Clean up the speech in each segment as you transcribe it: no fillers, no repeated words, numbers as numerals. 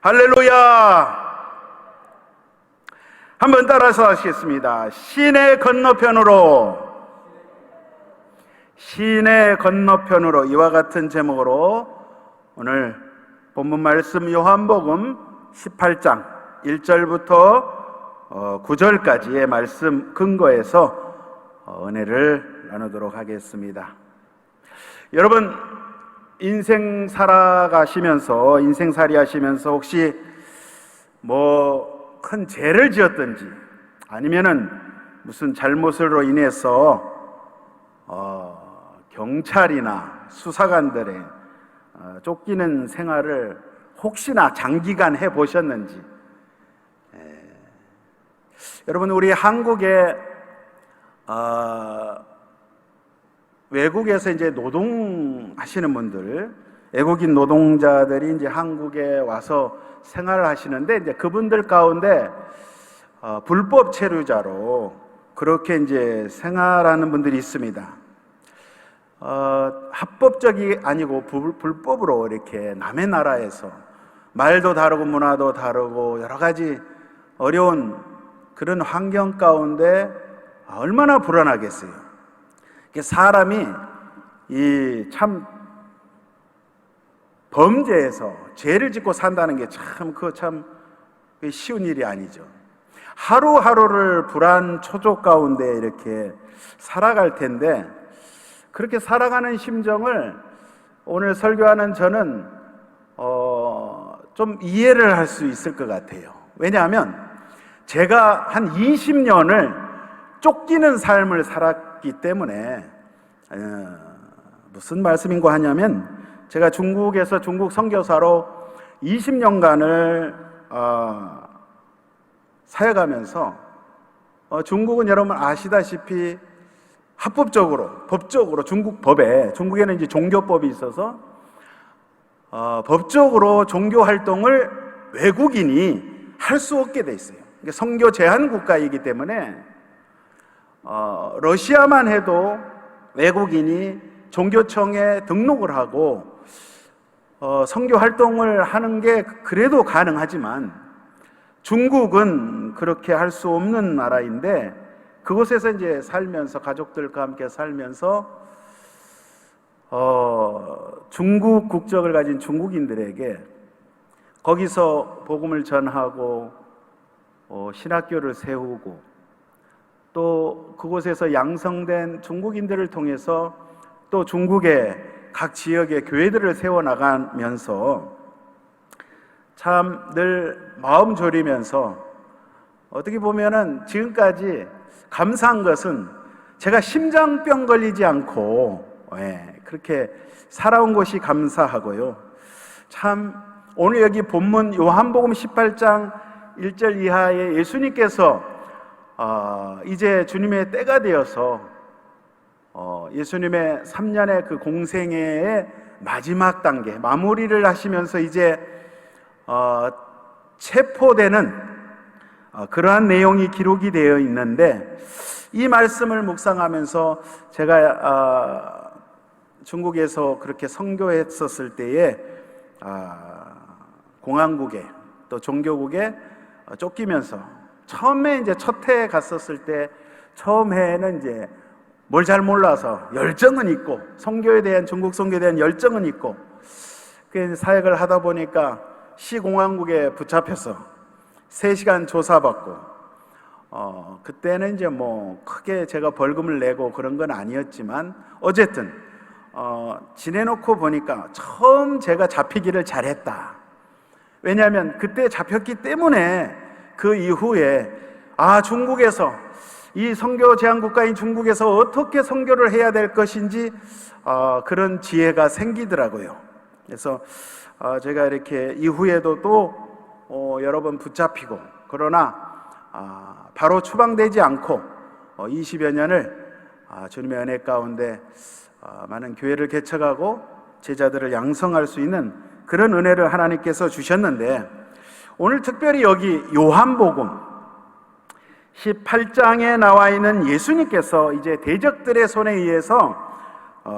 할렐루야! 한번 따라서 하시겠습니다. 시내 건너편으로, 시내 건너편으로. 이와 같은 제목으로 오늘 본문 말씀 요한복음 18장 1절부터 9절까지의 말씀 근거해서 은혜를 나누도록 하겠습니다. 여러분, 인생살이 하시면서 혹시 큰 죄를 지었든지 아니면은 무슨 잘못으로 인해서 경찰이나 수사관들의 쫓기는 생활을 혹시나 장기간 해보셨는지. 여러분, 우리 한국에 외국에서 이제 노동하시는 분들, 외국인 노동자들이 이제 한국에 와서 생활을 하시는데, 이제 그분들 가운데 불법 체류자로 그렇게 이제 생활하는 분들이 있습니다. 합법적이 아니고 불법으로 이렇게 남의 나라에서 말도 다르고 문화도 다르고 여러 가지 어려운 그런 환경 가운데 얼마나 불안하겠어요. 사람이 참 범죄에서 죄를 짓고 산다는 게 참 쉬운 일이 아니죠. 하루하루를 불안 초조 가운데 이렇게 살아갈 텐데, 그렇게 살아가는 심정을 오늘 설교하는 저는 좀 이해를 할 수 있을 것 같아요. 왜냐하면 제가 한 20년을 쫓기는 삶을 살았기 때문에. 무슨 말씀인고 하냐면, 제가 중국에서 중국 선교사로 20년간을 사역하면서 중국은 여러분 아시다시피 합법적으로, 법적으로 중국에는 이제 종교법이 있어서 법적으로 종교 활동을 외국인이 할 수 없게 돼 있어요. 선교 제한 국가이기 때문에 러시아만 해도 외국인이 종교청에 등록을 하고 선교 활동을 하는 게 그래도 가능하지만, 중국은 그렇게 할 수 없는 나라인데, 그곳에서 이제 살면서, 가족들과 함께 살면서 중국 국적을 가진 중국인들에게 거기서 복음을 전하고 신학교를 세우고, 또 그곳에서 양성된 중국인들을 통해서 또 중국의 각 지역의 교회들을 세워나가면서 참 늘 마음 졸이면서, 어떻게 보면은 지금까지 감사한 것은 제가 심장병 걸리지 않고 그렇게 살아온 것이 감사하고요. 참 오늘 여기 본문 요한복음 18장 1절 이하에 예수님께서 이제 주님의 때가 되어서 예수님의 3년의 그 공생애의 마지막 단계, 마무리를 하시면서 이제 체포되는 그러한 내용이 기록이 되어 있는데, 이 말씀을 묵상하면서 제가 중국에서 그렇게 선교했었을 때에 공안국에 또 종교국에 쫓기면서 처음에 이제 첫 해에 갔었을 때, 처음 해에는 이제 뭘 잘 몰라서 열정은 있고, 선교에 대한, 중국 선교에 대한 열정은 있고, 그 사역을 하다 보니까 시공안국에 붙잡혀서 3시간 조사받고, 그때는 이제 크게 제가 벌금을 내고 그런 건 아니었지만, 어쨌든 지내놓고 보니까 처음 제가 잡히기를 잘했다. 왜냐하면 그때 잡혔기 때문에 그 이후에 중국에서, 이 선교 제한 국가인 중국에서 어떻게 선교를 해야 될 것인지 그런 지혜가 생기더라고요. 그래서 제가 이렇게 이후에도 또 여러 번 붙잡히고, 그러나 바로 추방되지 않고 20여 년을 주님의 은혜 가운데 많은 교회를 개척하고 제자들을 양성할 수 있는 그런 은혜를 하나님께서 주셨는데, 오늘 특별히 여기 요한복음 18장에 나와 있는 예수님께서 이제 대적들의 손에 의해서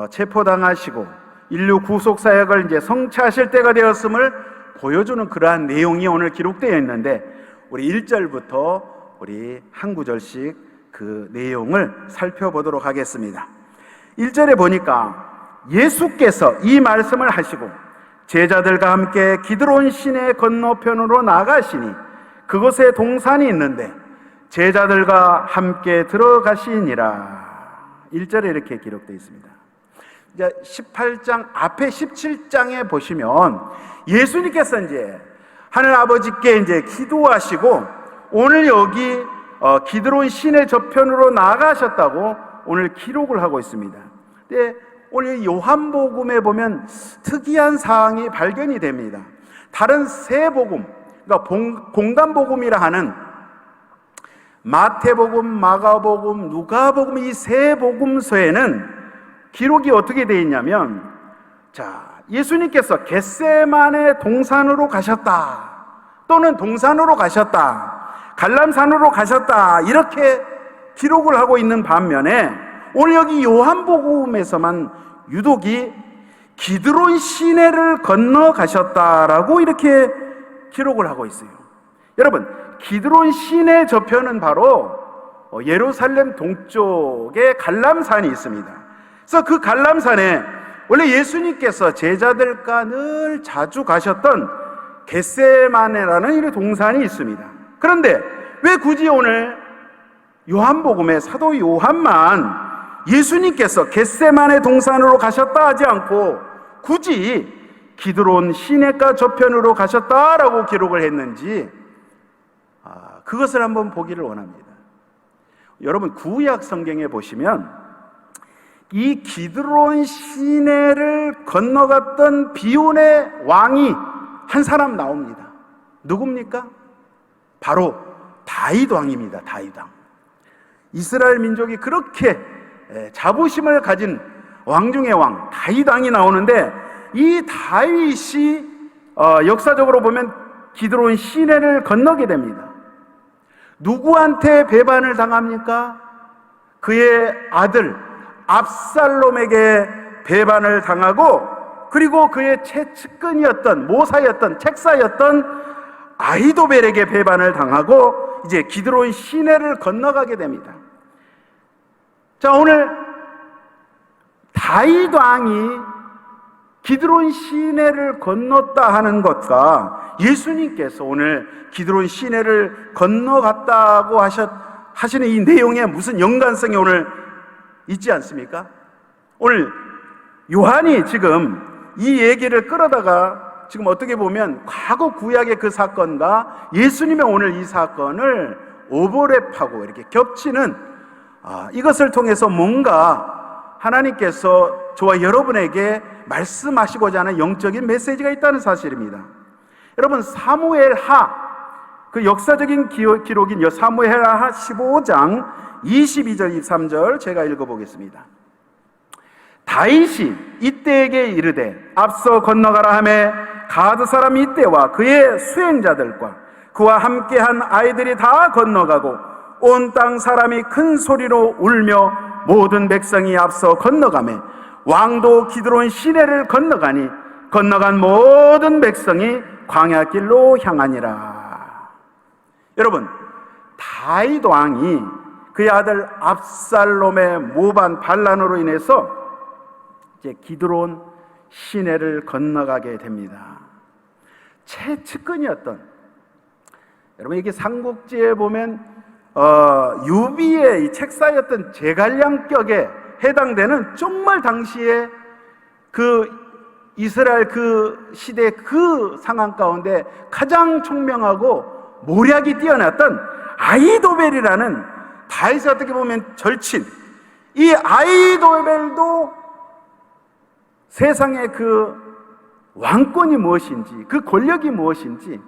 체포당하시고 인류 구속 사역을 이제 성취하실 때가 되었음을 보여주는 그러한 내용이 오늘 기록되어 있는데, 우리 1절부터 우리 한 구절씩 그 내용을 살펴보도록 하겠습니다. 1절에 보니까 예수께서 이 말씀을 하시고 제자들과 함께 기드론 시내 건너편으로 나가시니 그곳에 동산이 있는데 제자들과 함께 들어가시니라. 1절에 이렇게 기록되어 있습니다. 이제 18장 앞에 17장에 보시면 예수님께서 이제 하늘 아버지께 이제 기도하시고 오늘 여기 기드론 시내 저편으로 나가셨다고 오늘 기록을 하고 있습니다. 근데 오늘 요한복음에 보면 특이한 사항이 발견이 됩니다. 다른 세 복음, 그러니까 공간복음이라 하는 마태복음, 마가복음, 누가복음 이 세 복음서에는 기록이 어떻게 되어 있냐면, 자, 예수님께서 겟세마네 동산으로 가셨다, 또는 동산으로 가셨다, 갈람산으로 가셨다, 이렇게 기록을 하고 있는 반면에 오늘 여기 요한복음에서만 유독이 기드론 시내를 건너 가셨다라고 이렇게 기록을 하고 있어요. 여러분, 기드론 시내 저편은 바로 예루살렘 동쪽에 갈람산이 있습니다. 그래서 그 갈람산에 원래 예수님께서 제자들과 늘 자주 가셨던 겟세마네라는 이 동산이 있습니다. 그런데 왜 굳이 오늘 요한복음에 사도 요한만 예수님께서 겟세마네 동산으로 가셨다 하지 않고 굳이 기드론 시내가 저편으로 가셨다라고 기록을 했는지, 그것을 한번 보기를 원합니다. 여러분, 구약 성경에 보시면 이 기드론 시내를 건너갔던 비온의 왕이 한 사람 나옵니다. 누굽니까? 바로 다윗 왕입니다. 다윗 왕. 이스라엘 민족이 그렇게 자부심을 가진 왕 중의 왕 다윗 왕이 나오는데, 이 다윗이 역사적으로 보면 기드론 시내를 건너게 됩니다. 누구한테 배반을 당합니까? 그의 아들 압살롬에게 배반을 당하고, 그리고 그의 최측근이었던 모사였던 책사였던 아히도벨에게 배반을 당하고 이제 기드론 시내를 건너가게 됩니다. 자, 오늘 다윗 왕이 기드론 시내를 건넜다 하는 것과 예수님께서 오늘 기드론 시내를 건너갔다고 하시는 이 내용에 무슨 연관성이 오늘 있지 않습니까? 오늘 요한이 지금 이 얘기를 끌어다가 지금 어떻게 보면 과거 구약의 그 사건과 예수님의 오늘 이 사건을 오버랩하고 이렇게 겹치는, 이것을 통해서 뭔가 하나님께서 저와 여러분에게 말씀하시고자 하는 영적인 메시지가 있다는 사실입니다. 여러분, 사무엘하, 그 역사적인 기록인 사무엘하 15장 22절 23절 제가 읽어보겠습니다. 다윗이 이때에게 이르되 앞서 건너가라 하매 가드 사람 이때와 그의 수행자들과 그와 함께한 아이들이 다 건너가고 온 땅 사람이 큰 소리로 울며 모든 백성이 앞서 건너가매 왕도 기드론 시내를 건너가니 건너간 모든 백성이 광야길로 향하니라. 여러분, 다윗 왕이 그의 아들 압살롬의 모반 반란으로 인해서 이제 기드론 시내를 건너가게 됩니다. 최측근이었던, 여러분 이게 삼국지에 보면 유비의 이 책사였던 제갈량격에 해당되는 정말 당시에 그 이스라엘 그 시대 그 상황 가운데 가장 총명하고 모략이 뛰어났던 아히도벨이라는 다윗이 어떻게 보면 절친, 이 아히도벨도 세상의 그 왕권이 무엇인지, 그 권력이 무엇인지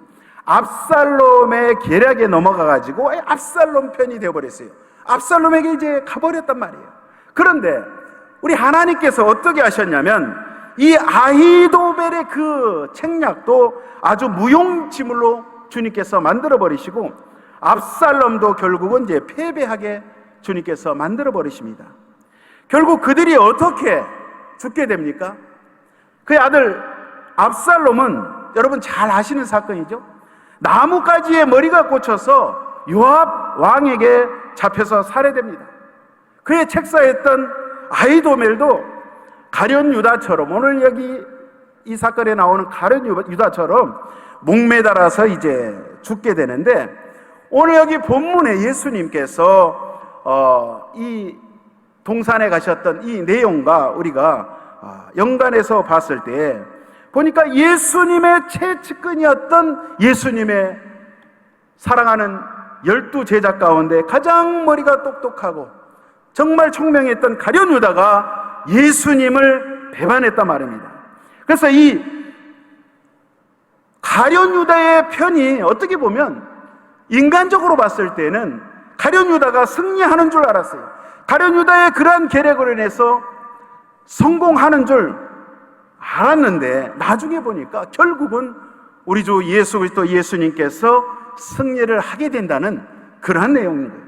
압살롬의 계략에 넘어가가지고 압살롬 편이 되어버렸어요. 압살롬에게 이제 가버렸단 말이에요. 그런데 우리 하나님께서 어떻게 하셨냐면 이 아히도벨의 그 책략도 아주 무용지물로 주님께서 만들어버리시고 압살롬도 결국은 이제 패배하게 주님께서 만들어버리십니다. 결국 그들이 어떻게 죽게 됩니까? 그의 아들 압살롬은 여러분 잘 아시는 사건이죠. 나뭇가지에 머리가 꽂혀서 요압 왕에게 잡혀서 살해됩니다. 그의 책사였던 아히도멜도 가룟 유다처럼, 오늘 여기 이 사건에 나오는 가룟 유다처럼 목매달아서 이제 죽게 되는데, 오늘 여기 본문에 예수님께서 이 동산에 가셨던 이 내용과 우리가 연관해서 봤을 때 보니까 예수님의 최측근이었던 예수님의 사랑하는 12제자 가운데 가장 머리가 똑똑하고 정말 총명했던 가룟 유다가 예수님을 배반했단 말입니다. 그래서 이 가룟 유다의 편이 어떻게 보면 인간적으로 봤을 때는 가룟 유다가 승리하는 줄 알았어요. 가룟 유다의 그러한 계략으로 인해서 성공하는 줄 알았는데, 나중에 보니까 결국은 우리 주 예수 그리스도 예수님께서 승리를 하게 된다는 그러한 내용인 거예요.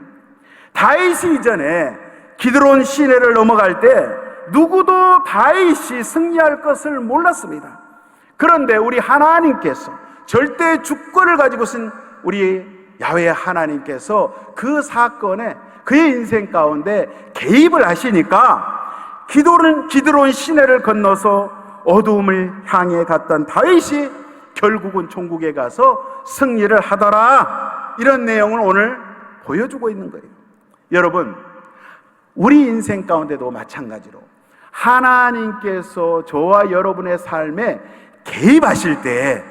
다윗이 이전에 기드론 시내를 넘어갈 때 누구도 다윗이 승리할 것을 몰랐습니다. 그런데 우리 하나님께서, 절대 주권을 가지고 쓴 우리 야훼 하나님께서 그 사건에, 그의 인생 가운데 개입을 하시니까 기드론 시내를 건너서 어두움을 향해 갔던 다윗이 결국은 천국에 가서 승리를 하더라, 이런 내용을 오늘 보여주고 있는 거예요. 여러분, 우리 인생 가운데도 마찬가지로 하나님께서 저와 여러분의 삶에 개입하실 때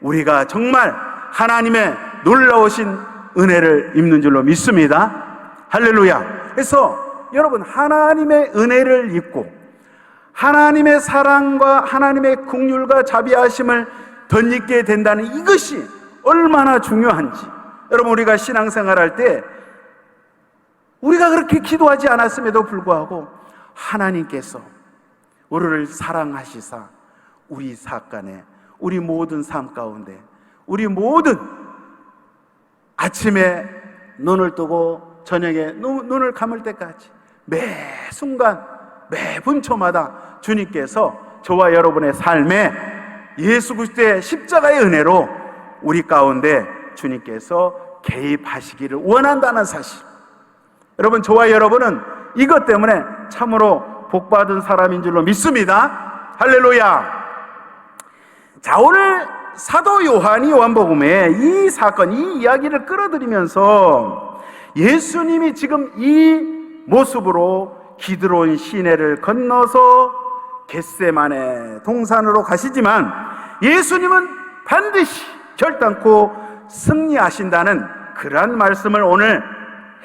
우리가 정말 하나님의 놀라우신 은혜를 입는 줄로 믿습니다. 할렐루야. 그래서 여러분, 하나님의 은혜를 입고 하나님의 사랑과 하나님의 긍휼과 자비하심을 덧입게 된다는 이것이 얼마나 중요한지, 여러분, 우리가 신앙생활할 때 우리가 그렇게 기도하지 않았음에도 불구하고 하나님께서 우리를 사랑하시사 우리 사건에, 우리 모든 삶 가운데, 우리 모든 아침에 눈을 뜨고 저녁에 눈을 감을 때까지 매 순간 매 분초마다 주님께서 저와 여러분의 삶에 예수 그리스도의 십자가의 은혜로 우리 가운데 주님께서 개입하시기를 원한다는 사실, 여러분, 저와 여러분은 이것 때문에 참으로 복받은 사람인 줄로 믿습니다. 할렐루야. 자, 오늘 사도 요한이 요한복음에 이 사건, 이 이야기를 끌어들이면서 예수님이 지금 이 모습으로 기드론 시내를 건너서 겟세마네 동산으로 가시지만 예수님은 반드시 결단코 승리하신다는 그러한 말씀을 오늘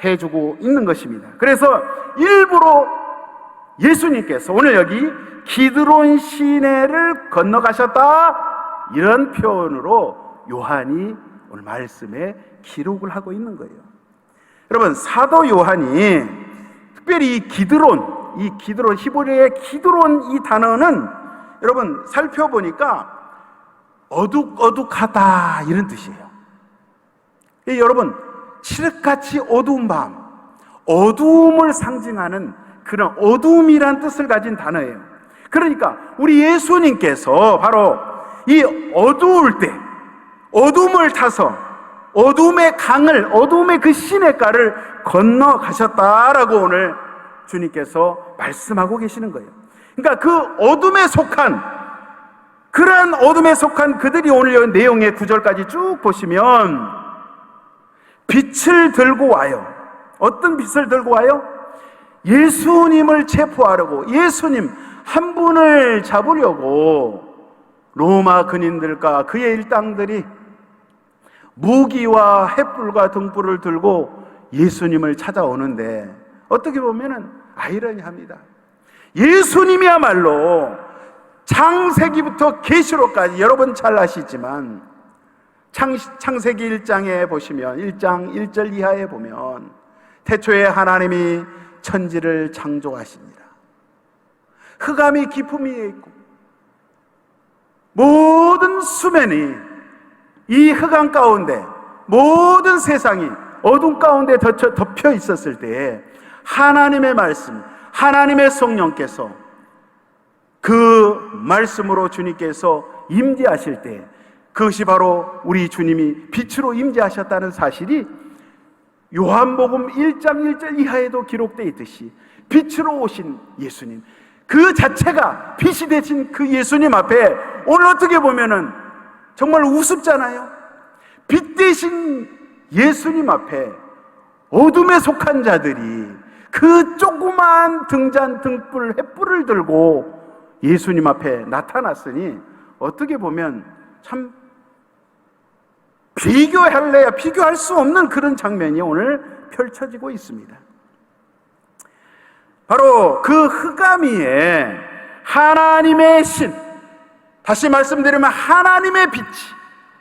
해주고 있는 것입니다. 그래서 일부러 예수님께서 오늘 여기 기드론 시내를 건너가셨다, 이런 표현으로 요한이 오늘 말씀에 기록을 하고 있는 거예요. 여러분, 사도 요한이 특별히 이 기드론 히브리어의 기드론 이 단어는 여러분 살펴보니까 어둑어둑하다, 이런 뜻이에요. 여러분, 칠흑같이 어두운 밤, 어두움을 상징하는 그런 어두움이란 뜻을 가진 단어예요. 그러니까 우리 예수님께서 바로 이 어두울 때 어두움을 타서 어두움의 강을, 어두움의 그 시냇가를 건너가셨다라고 오늘 주님께서 말씀하고 계시는 거예요. 그러니까 그 어둠에 속한, 그러한 어둠에 속한 그들이 오늘 내용의 9절까지 쭉 보시면 빛을 들고 와요. 어떤 빛을 들고 와요? 예수님을 체포하려고, 예수님 한 분을 잡으려고 로마 근인들과 그의 일당들이 무기와 횃불과 등불을 들고 예수님을 찾아오는데, 어떻게 보면은 아이러니합니다. 예수님이야말로 창세기부터 계시록까지 여러분 잘 아시지만 창세기 1장에 보시면 1장 1절 이하에 보면 태초에 하나님이 천지를 창조하시니라. 흑암이 깊음 위에 있고 모든 수면이, 이 흑암 가운데 모든 세상이 어둠 가운데 덮여 있었을 때에 하나님의 말씀, 하나님의 성령께서 그 말씀으로 주님께서 임재하실 때 그것이 바로 우리 주님이 빛으로 임재하셨다는 사실이 요한복음 1장 1절 이하에도 기록되어 있듯이 빛으로 오신 예수님, 그 자체가 빛이 되신 그 예수님 앞에 오늘 어떻게 보면은 정말 우습잖아요. 빛 대신 예수님 앞에 어둠에 속한 자들이 그 조그만 등잔 등불 횃불을 들고 예수님 앞에 나타났으니 어떻게 보면 참 비교할 수 없는 그런 장면이 오늘 펼쳐지고 있습니다. 바로 그 흑암위에 하나님의 신, 다시 말씀드리면 하나님의 빛이,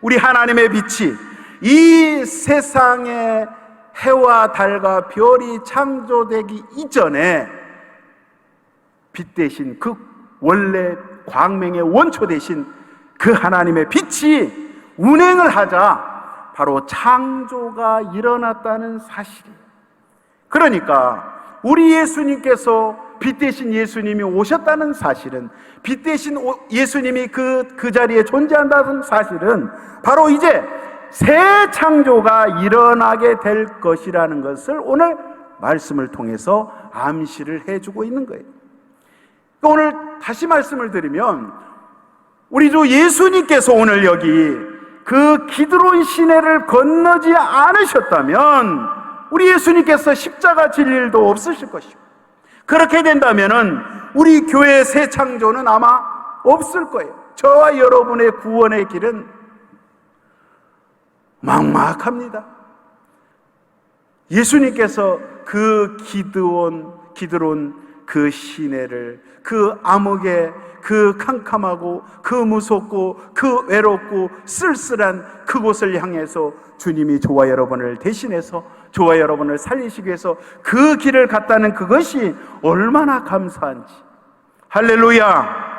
우리 하나님의 빛이 이 세상에 해와 달과 별이 창조되기 이전에 빛 대신 그 원래 광명의 원초 대신 그 하나님의 빛이 운행을 하자 바로 창조가 일어났다는 사실이에요. 그러니까 우리 예수님께서 빛 대신 예수님이 오셨다는 사실은, 빛 대신 예수님이 그 자리에 존재한다는 사실은 바로 이제 새 창조가 일어나게 될 것이라는 것을 오늘 말씀을 통해서 암시를 해주고 있는 거예요. 오늘 다시 말씀을 드리면 우리 주 예수님께서 오늘 여기 그 기드론 시내를 건너지 않으셨다면 우리 예수님께서 십자가 질 일도 없으실 것이고, 그렇게 된다면은 우리 교회의 새 창조는 아마 없을 거예요. 저와 여러분의 구원의 길은 막막합니다. 예수님께서 그 기드론 그 시내를, 그 암흑의 그 캄캄하고 그 무섭고 그 외롭고 쓸쓸한 그곳을 향해서 주님이 저와 여러분을 대신해서 저와 여러분을 살리시기 위해서 그 길을 갔다는 그것이 얼마나 감사한지. 할렐루야.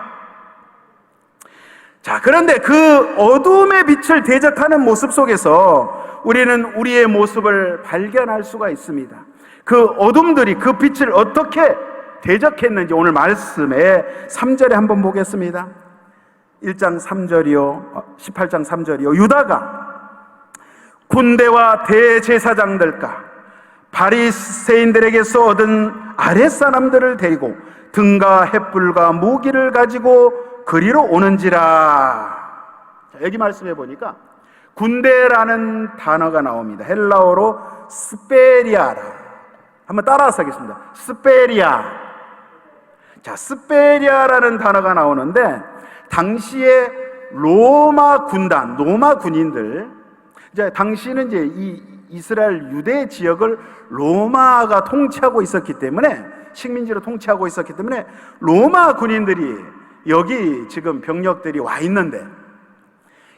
자, 그런데 그 어둠의 빛을 대적하는 모습 속에서 우리는 우리의 모습을 발견할 수가 있습니다. 그 어둠들이 그 빛을 어떻게 대적했는지 오늘 말씀에 3절에 한번 보겠습니다. 1장 3절이요 18장 3절이요 유다가 군대와 대제사장들과 바리새인들에게서 얻은 아랫사람들을 데리고 등과 횃불과 무기를 가지고 그리로 오는지라. 여기 말씀해 보니까 군대라는 단어가 나옵니다. 헬라어로 스페리아라. 한번 따라서 하겠습니다. 스페리아. 자, 스페리아라는 단어가 나오는데 당시에 로마 군단, 로마 군인들, 이제 당시는 이제 이 이스라엘 유대 지역을 로마가 통치하고 있었기 때문에, 식민지로 통치하고 있었기 때문에 로마 군인들이 여기 지금 병력들이 와 있는데,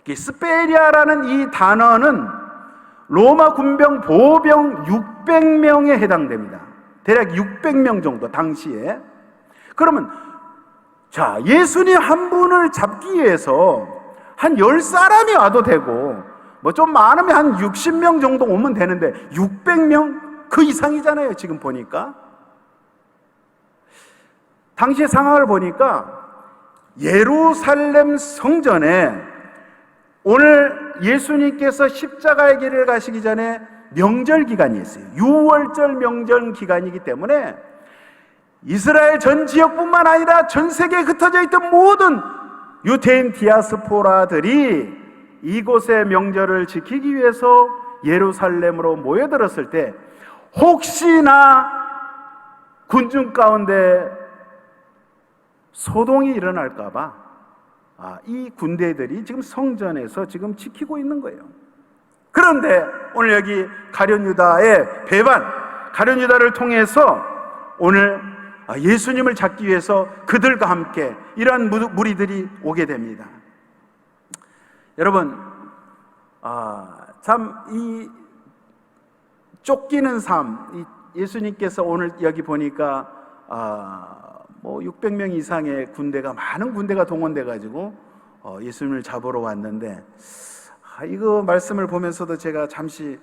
스페리아라는 이 단어는 로마 군병 보병 600명에 해당됩니다. 대략 600명 정도 당시에. 그러면 자, 예수님 한 분을 잡기 위해서 한 10사람이 와도 되고 뭐 좀 많으면 한 60명 정도 오면 되는데 600명? 그 이상이잖아요. 지금 보니까 당시의 상황을 보니까 예루살렘 성전에 오늘 예수님께서 십자가의 길을 가시기 전에 명절 기간이 있어요. 6월절 명절 기간이기 때문에 이스라엘 전 지역뿐만 아니라 전 세계에 흩어져 있던 모든 유대인 디아스포라들이 이곳의 명절을 지키기 위해서 예루살렘으로 모여들었을 때 혹시나 군중 가운데 소동이 일어날까봐 이 군대들이 지금 성전에서 지금 지키고 있는 거예요. 그런데 오늘 여기 가룟 유다의 배반, 가룟 유다를 통해서 오늘 예수님을 잡기 위해서 그들과 함께 이러한 무리들이 오게 됩니다. 여러분, 참 이 쫓기는 삶, 예수님께서 오늘 여기 보니까 뭐 600명 이상의 군대가, 많은 군대가 동원돼 가지고 예수님을 잡으러 왔는데, 이거 말씀을 보면서도 제가 잠시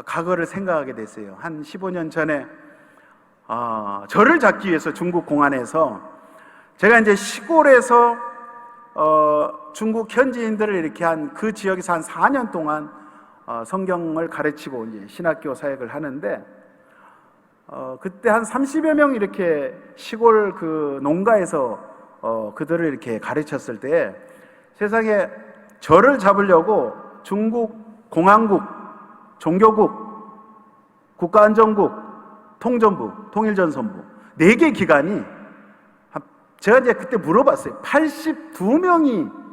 과거를 생각하게 됐어요. 한 15년 전에 저를 잡기 위해서 중국 공안에서, 제가 이제 시골에서 중국 현지인들을 이렇게 한 그 지역에서 한 4년 동안 성경을 가르치고 이제 신학교 사역을 하는데, 그때 한 30여 명 이렇게 시골 그 농가에서 그들을 이렇게 가르쳤을 때, 세상에 저를 잡으려고 중국 공안국, 종교국, 국가안전국, 통전부, 통일전선부 4개 기관이, 제가 이제 그때 물어봤어요. 82명이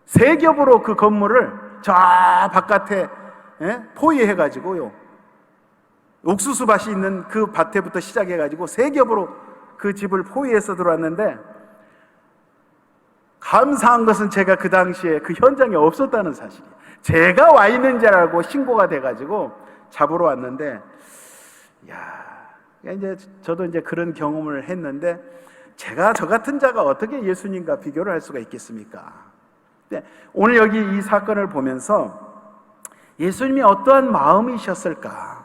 세 겹으로 그 건물을 저 바깥에 포위해가지고요, 옥수수 밭이 있는 그 밭에부터 시작해가지고 세 겹으로 그 집을 포위해서 들어왔는데, 감사한 것은 제가 그 당시에 그 현장에 없었다는 사실이에요. 제가 와 있는 줄 알고 신고가 돼가지고 잡으러 왔는데, 이제 저도 이제 그런 경험을 했는데, 제가 저 같은 자가 어떻게 예수님과 비교를 할 수가 있겠습니까? 오늘 여기 이 사건을 보면서 예수님이 어떠한 마음이셨을까?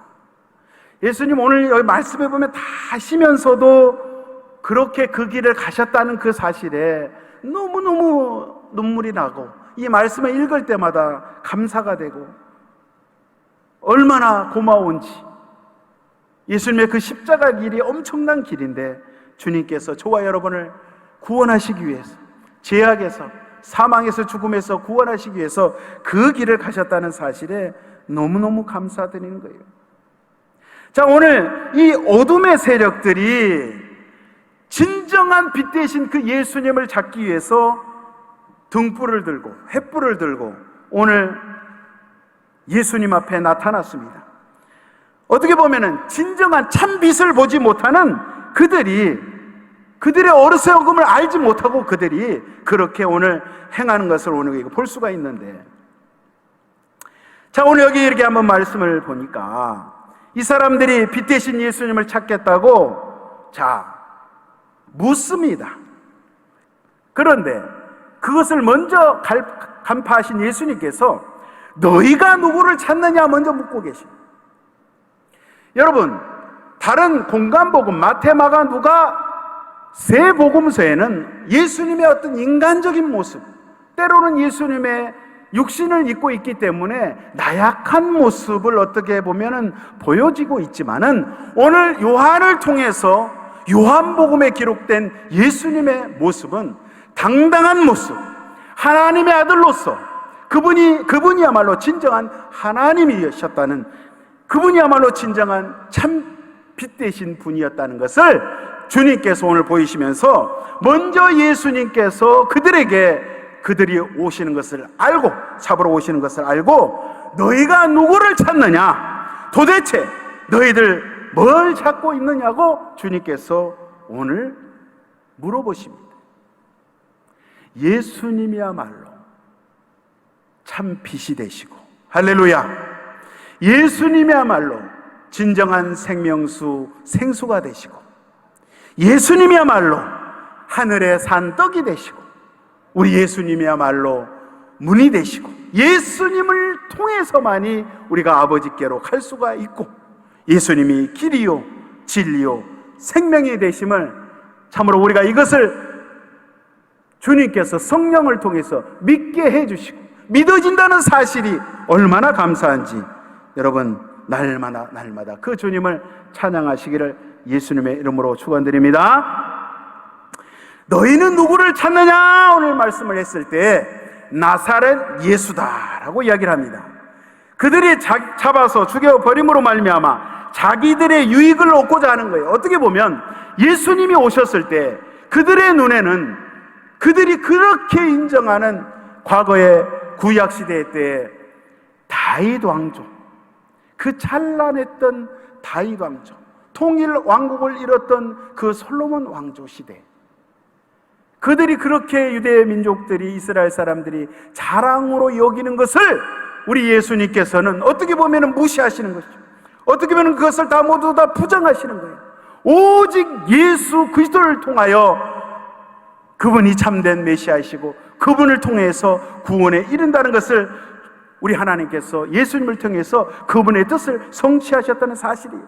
예수님 오늘 여기 말씀해 보면 다 하시면서도 그렇게 그 길을 가셨다는 그 사실에 너무너무 눈물이 나고, 이 말씀을 읽을 때마다 감사가 되고, 얼마나 고마운지. 예수님의 그 십자가 길이 엄청난 길인데, 주님께서 저와 여러분을 구원하시기 위해서, 죄악에서, 사망에서, 죽음에서 구원하시기 위해서 그 길을 가셨다는 사실에 너무너무 감사드리는 거예요. 자, 오늘 이 어둠의 세력들이 진정한 빛 대신 그 예수님을 찾기 위해서 등불을 들고 횃불을 들고 오늘 예수님 앞에 나타났습니다. 어떻게 보면은 진정한 참 빛을 보지 못하는 그들의 어리석음을 알지 못하고 그들이 그렇게 오늘 행하는 것을 오늘 볼 수가 있는데, 자, 오늘 여기 이렇게 한번 말씀을 보니까 이 사람들이 빛 대신 예수님을 찾겠다고 묻습니다. 그런데 그것을 먼저 간파하신 예수님께서 너희가 누구를 찾느냐 먼저 묻고 계십니다. 여러분, 다른 공간복음 마태, 마가, 누가 세 복음서에는 예수님의 어떤 인간적인 모습, 때로는 예수님의 육신을 입고 있기 때문에 나약한 모습을 어떻게 보면은 보여지고 있지만은, 오늘 요한을 통해서 요한복음에 기록된 예수님의 모습은 당당한 모습, 하나님의 아들로서 그분이야말로 진정한 하나님이셨다는, 그분이야말로 진정한 참 빛 되신 분이었다는 것을 주님께서 오늘 보이시면서 먼저 예수님께서 그들이 오시는 것을 알고, 잡으러 오시는 것을 알고, 너희가 누구를 찾느냐, 도대체 너희들 뭘 찾고 있느냐고 주님께서 오늘 물어보십니다. 예수님이야말로 참 빛이 되시고, 할렐루야, 예수님이야말로 진정한 생명수, 생수가 되시고, 예수님이야말로 하늘에 산 떡이 되시고, 우리 예수님이야말로 문이 되시고, 예수님을 통해서만이 우리가 아버지께로 갈 수가 있고, 예수님이 길이요 진리요 생명이 되심을 참으로 우리가 이것을 주님께서 성령을 통해서 믿게 해주시고 믿어진다는 사실이 얼마나 감사한지, 여러분 날마다 그 주님을 찬양하시기를 예수님의 이름으로 축원드립니다. 너희는 누구를 찾느냐, 오늘 말씀을 했을 때 나사렛 예수다라고 이야기를 합니다. 그들이 잡아서 죽여버림으로 말미암아 자기들의 유익을 얻고자 하는 거예요. 어떻게 보면 예수님이 오셨을 때 그들의 눈에는 그들이 그렇게 인정하는 과거의 구약시대 때 다윗 왕조, 그 찬란했던 다윗 왕조, 통일 왕국을 이뤘던 그 솔로몬 왕조 시대, 그들이 그렇게 유대 민족들이, 이스라엘 사람들이 자랑으로 여기는 것을 우리 예수님께서는 어떻게 보면 무시하시는 것이죠. 어떻게 보면 그것을 다 모두 다 부정하시는 거예요. 오직 예수 그리스도를 통하여 그분이 참된 메시아이시고 그분을 통해서 구원에 이른다는 것을 우리 하나님께서 예수님을 통해서 그분의 뜻을 성취하셨다는 사실이에요.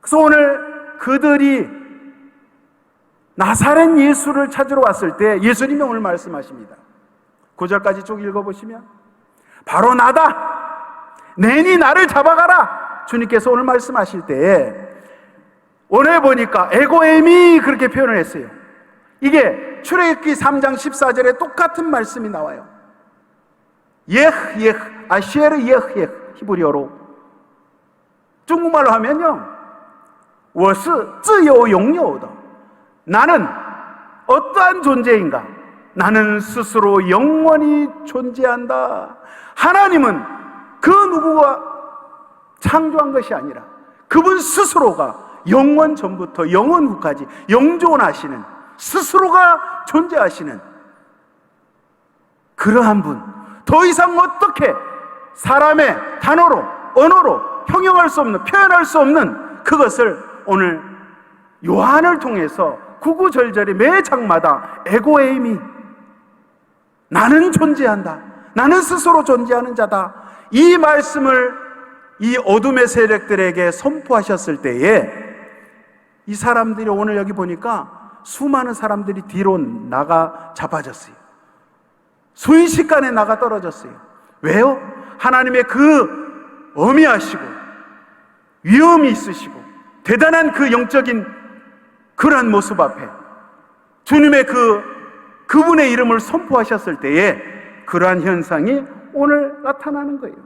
그래서 오늘 그들이 나사렛 예수를 찾으러 왔을 때 예수님이 오늘 말씀하십니다. 9절까지 쭉 읽어보시면 바로 나다, 내니 나를 잡아가라. 주님께서 오늘 말씀하실 때에 오늘 보니까 에고에미 그렇게 표현을 했어요. 이게 출애굽기 3장 14절에 똑같은 말씀이 나와요. 아시에르 히브리어로, 중국말로 하면요, 我是自由拥有的. 나는 어떠한 존재인가? 나는 스스로 영원히 존재한다. 하나님은 그 누구가 창조한 것이 아니라 그분 스스로가 영원 전부터 영원 후까지 영존하시는, 스스로가 존재하시는 그러한 분, 더 이상 어떻게 사람의 단어로, 언어로 형용할 수 없는, 표현할 수 없는 그것을 오늘 요한을 통해서 구구절절히 매 장마다 에고에이미, 나는 존재한다, 나는 스스로 존재하는 자다, 이 말씀을 이 어둠의 세력들에게 선포하셨을 때에 이 사람들이 오늘 여기 보니까 수많은 사람들이 뒤로 나가 잡아졌어요. 순식간에 나가 떨어졌어요. 왜요? 하나님의 그 어미하시고 위엄이 있으시고 대단한 그 영적인 그러한 모습 앞에 주님의 그분의 이름을 선포하셨을 때에 그러한 현상이 오늘 나타나는 거예요.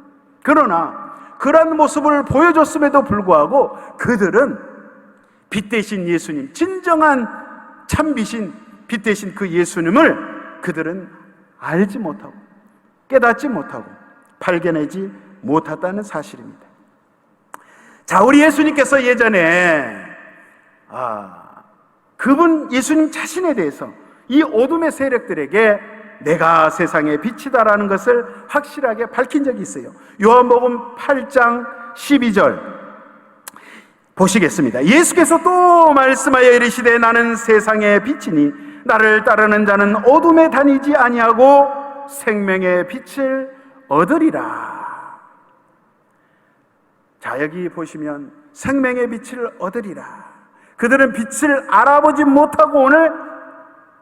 그러나 그러한 모습을 보여줬음에도 불구하고 그들은 빛 대신 예수님, 진정한 참빛인 빛 대신 그 예수님을 그들은 알지 못하고 깨닫지 못하고 발견하지 못했다는 사실입니다. 자, 우리 예수님께서 예전에 그분 예수님 자신에 대해서 이 어둠의 세력들에게 내가 세상의 빛이다라는 것을 확실하게 밝힌 적이 있어요. 요한복음 8장 12절 보시겠습니다. 예수께서 또 말씀하여 이르시되 나는 세상의 빛이니 나를 따르는 자는 어둠에 다니지 아니하고 생명의 빛을 얻으리라. 자, 여기 보시면 생명의 빛을 얻으리라. 그들은 빛을 알아보지 못하고 오늘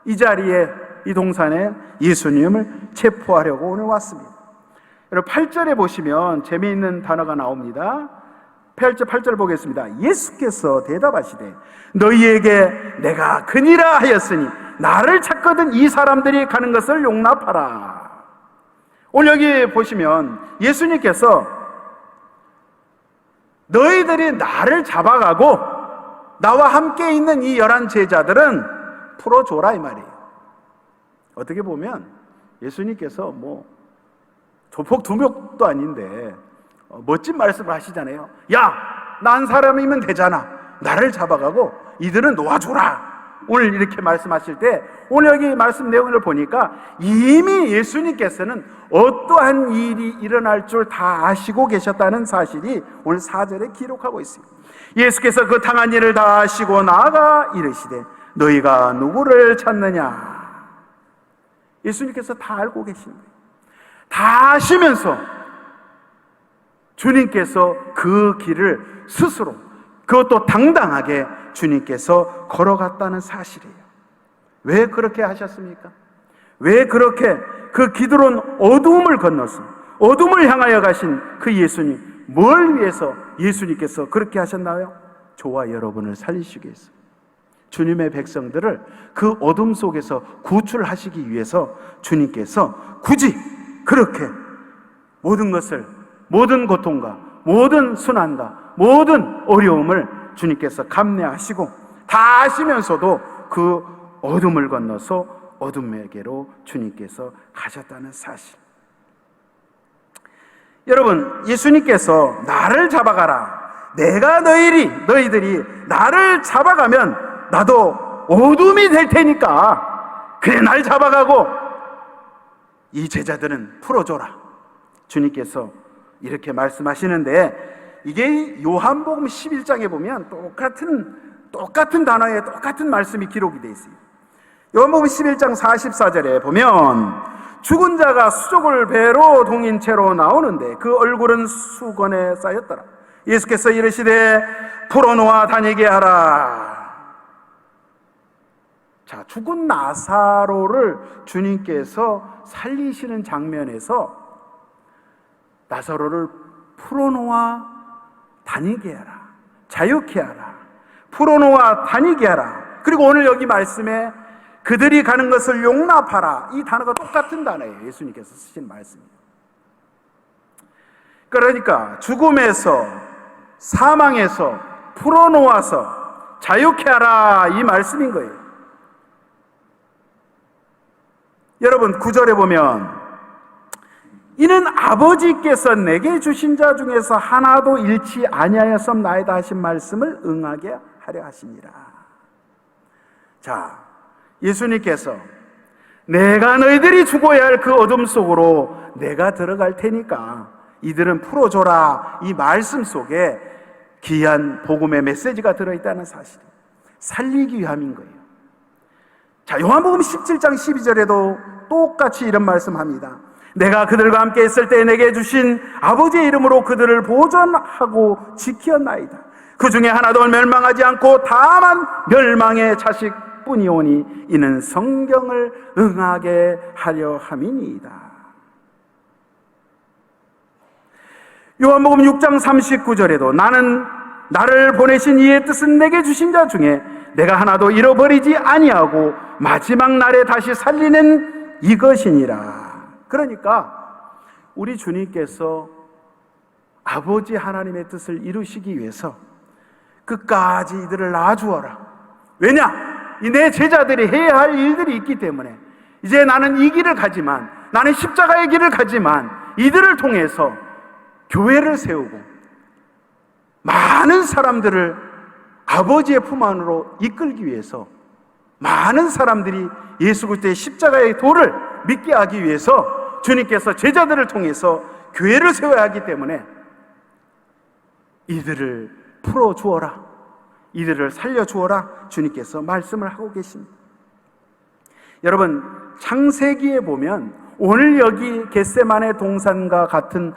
이 자리에, 이 동산에 예수님을 체포하려고 오늘 왔습니다. 여러분 8절에 보시면 재미있는 단어가 나옵니다. 8절 보겠습니다. 예수께서 대답하시되 너희에게 내가 그니라 하였으니 나를 찾거든 이 사람들이 가는 것을 용납하라. 오늘 여기 보시면 예수님께서 너희들이 나를 잡아가고 나와 함께 있는 이 11 제자들은 풀어줘라 이 말이에요. 어떻게 보면 예수님께서 조폭 2명도 아닌데 멋진 말씀을 하시잖아요. 야, 난 사람이면 되잖아. 나를 잡아가고 이들은 놓아줘라. 오늘 이렇게 말씀하실 때 오늘 여기 말씀 내용을 보니까 이미 예수님께서는 어떠한 일이 일어날 줄 다 아시고 계셨다는 사실이 오늘 4절에 기록하고 있습니다. 예수께서 그 당한 일을 다 아시고 나아가 이르시되 너희가 누구를 찾느냐. 예수님께서 다 알고 계신 거예요. 다 아시면서 주님께서 그 길을 스스로, 그것도 당당하게 주님께서 걸어갔다는 사실이에요. 왜 그렇게 하셨습니까? 왜 그렇게 그 기드론 어두움을 건너서 어둠을 향하여 가신 그 예수님, 뭘 위해서 예수님께서 그렇게 하셨나요? 저와 여러분을 살리시기 위해서, 주님의 백성들을 그 어둠 속에서 구출하시기 위해서 주님께서 굳이 그렇게 모든 것을, 모든 고통과 모든 순환과 모든 어려움을 주님께서 감내하시고 다 아시면서도 그 어둠을 건너서 어둠에게로 주님께서 가셨다는 사실. 여러분, 예수님께서 나를 잡아가라, 내가 너희들이 나를 잡아가면 나도 어둠이 될 테니까 그래 날 잡아가고 이 제자들은 풀어줘라. 주님께서 이렇게 말씀하시는데 이게 요한복음 11장에 보면 똑같은 단어에 똑같은 말씀이 기록이 되어 있어요. 요한복음 11장 44절에 보면 죽은 자가 수족을 배로 동인 채로 나오는데 그 얼굴은 수건에 쌓였더라. 예수께서 이르시되 풀어놓아 다니게 하라. 자, 죽은 나사로를 주님께서 살리시는 장면에서 나사로를 풀어놓아 다니게 하라, 자유케 하라, 풀어놓아 다니게 하라. 그리고 오늘 여기 말씀에 그들이 가는 것을 용납하라, 이 단어가 똑같은 단어예요. 예수님께서 쓰신 말씀이에요. 그러니까 죽음에서, 사망에서 풀어놓아서 자유케 하라, 이 말씀인 거예요. 여러분 9절에 보면 이는 아버지께서 내게 주신 자 중에서 하나도 잃지 아니하였음나이다 하신 말씀을 응하게 하려 하시니라. 자, 예수님께서 내가 너희들이 죽어야 할 그 어둠 속으로 내가 들어갈 테니까 이들은 풀어줘라, 이 말씀 속에 귀한 복음의 메시지가 들어있다는 사실, 살리기 위함인 거예요. 자, 요한복음 17장 12절에도 똑같이 이런 말씀합니다. 내가 그들과 함께 있을 때 내게 주신 아버지의 이름으로 그들을 보존하고 지키었나이다. 그 중에 하나도 멸망하지 않고 다만 멸망의 자식뿐이오니 이는 성경을 응하게 하려 함이니이다. 요한복음 6장 39절에도 나를 보내신 이의 뜻은 내게 주신 자 중에 내가 하나도 잃어버리지 아니하고 마지막 날에 다시 살리는 이것이니라. 그러니까 우리 주님께서 아버지 하나님의 뜻을 이루시기 위해서 끝까지 이들을 놔주어라. 왜냐? 내 제자들이 해야 할 일들이 있기 때문에 이제 나는 이 길을 가지만, 나는 십자가의 길을 가지만 이들을 통해서 교회를 세우고 많은 사람들을 아버지의 품 안으로 이끌기 위해서, 많은 사람들이 예수 그리스도의 십자가의 도를 믿게 하기 위해서 주님께서 제자들을 통해서 교회를 세워야 하기 때문에 이들을 풀어주어라, 이들을 살려주어라, 주님께서 말씀을 하고 계십니다. 여러분, 창세기에 보면 오늘 여기 겟세마네 동산과 같은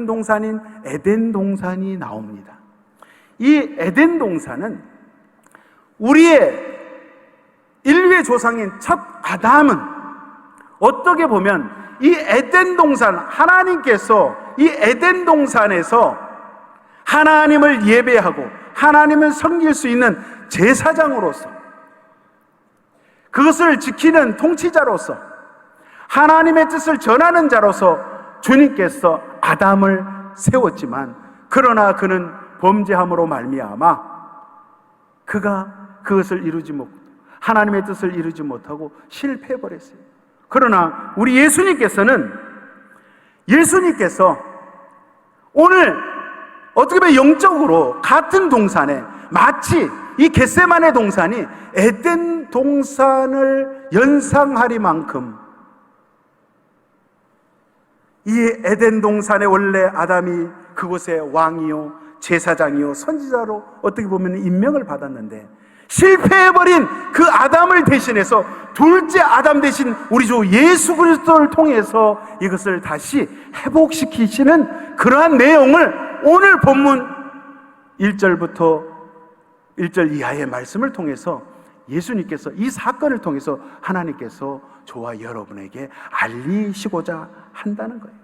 동산인 에덴 동산이 나옵니다. 이 에덴 동산은 우리의 인류의 조상인 첫 아담은 어떻게 보면 이 에덴 동산, 하나님께서 이 에덴 동산에서 하나님을 예배하고 하나님을 섬길 수 있는 제사장으로서, 그것을 지키는 통치자로서, 하나님의 뜻을 전하는 자로서 주님께서 아담을 세웠지만, 그러나 그는 범죄함으로 말미암아 그가 그것을 이루지 못하고 하나님의 뜻을 이루지 못하고 실패해버렸어요. 그러나 우리 예수님께서 오늘 어떻게 보면 영적으로 같은 동산에, 마치 이 겟세마네 동산이 에덴 동산을 연상하리만큼, 이 에덴 동산에 원래 아담이 그곳의 왕이요 제사장이요 선지자로 어떻게 보면 임명을 받았는데, 실패해버린 그 아담을 대신해서 둘째 아담 대신 우리 주 예수 그리스도를 통해서 이것을 다시 회복시키시는 그러한 내용을 오늘 본문 1절부터 1절 이하의 말씀을 통해서 예수님께서, 이 사건을 통해서 하나님께서 저와 여러분에게 알리시고자 한다는 거예요.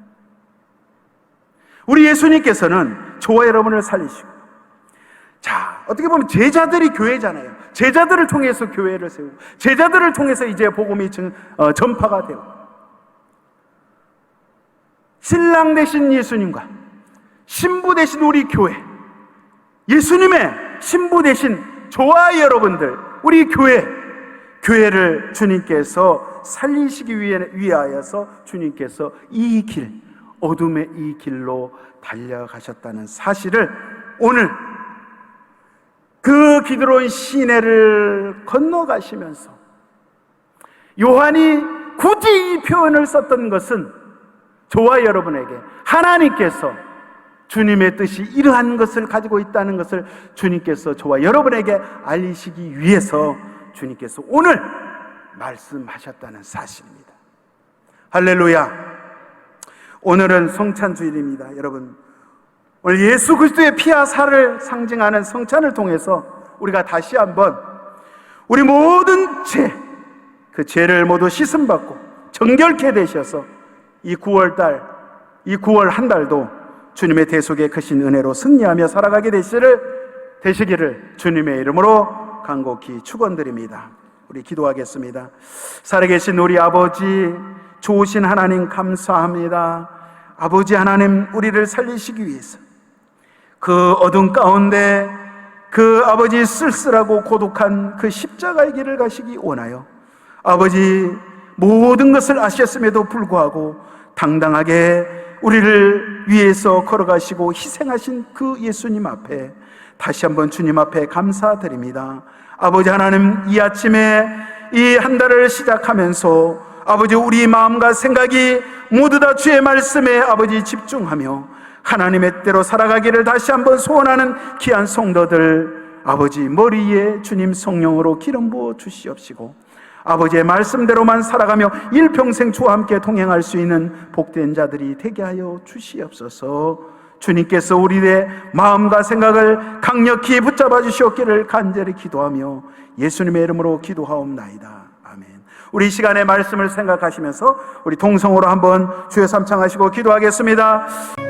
우리 예수님께서는 저와 여러분을 살리시고, 자, 어떻게 보면 제자들이 교회잖아요. 제자들을 통해서 교회를 세우고, 제자들을 통해서 이제 복음이 전파가 되고, 신랑 되신 예수님과 신부 되신 우리 교회, 예수님의 신부 되신 저와 여러분들, 우리 교회를 주님께서 살리시기 위하여서 주님께서 이 길, 어둠의 이 길로 달려가셨다는 사실을 오늘 그 기드론 시내를 건너가시면서 요한이 굳이 이 표현을 썼던 것은 저와 여러분에게 하나님께서 주님의 뜻이 이러한 것을 가지고 있다는 것을 주님께서 저와 여러분에게 알리시기 위해서 주님께서 오늘 말씀하셨다는 사실입니다. 할렐루야. 오늘은 성찬주일입니다. 여러분, 오늘 예수 그리스도의 피와 살을 상징하는 성찬을 통해서 우리가 다시 한번 우리 모든 죄, 그 죄를 모두 씻음받고 정결케 되셔서 이 9월달, 이 9월 한 달도 주님의 대속의 크신 은혜로 승리하며 살아가게 되시기를 주님의 이름으로 간곡히 축원드립니다. 우리 기도하겠습니다. 살아계신 우리 아버지, 좋으신 하나님 감사합니다. 아버지 하나님, 우리를 살리시기 위해서 그 어둠 가운데 그 아버지 쓸쓸하고 고독한 그 십자가의 길을 가시기 원하여 아버지 모든 것을 아셨음에도 불구하고 당당하게 우리를 위해서 걸어가시고 희생하신 그 예수님 앞에 다시 한번 주님 앞에 감사드립니다. 아버지 하나님, 이 아침에 이 한 달을 시작하면서 아버지 우리 마음과 생각이 모두 다 주의 말씀에 아버지 집중하며 하나님의 때로 살아가기를 다시 한번 소원하는 귀한 성도들, 아버지 머리에 주님 성령으로 기름 부어 주시옵시고 아버지의 말씀대로만 살아가며 일평생 주와 함께 동행할 수 있는 복된 자들이 되게 하여 주시옵소서. 주님께서 우리의 마음과 생각을 강력히 붙잡아 주시옵기를 간절히 기도하며 예수님의 이름으로 기도하옵나이다. 아멘. 우리 이 시간의 말씀을 생각하시면서 우리 동성으로 한번 주여 삼창하시고 기도하겠습니다.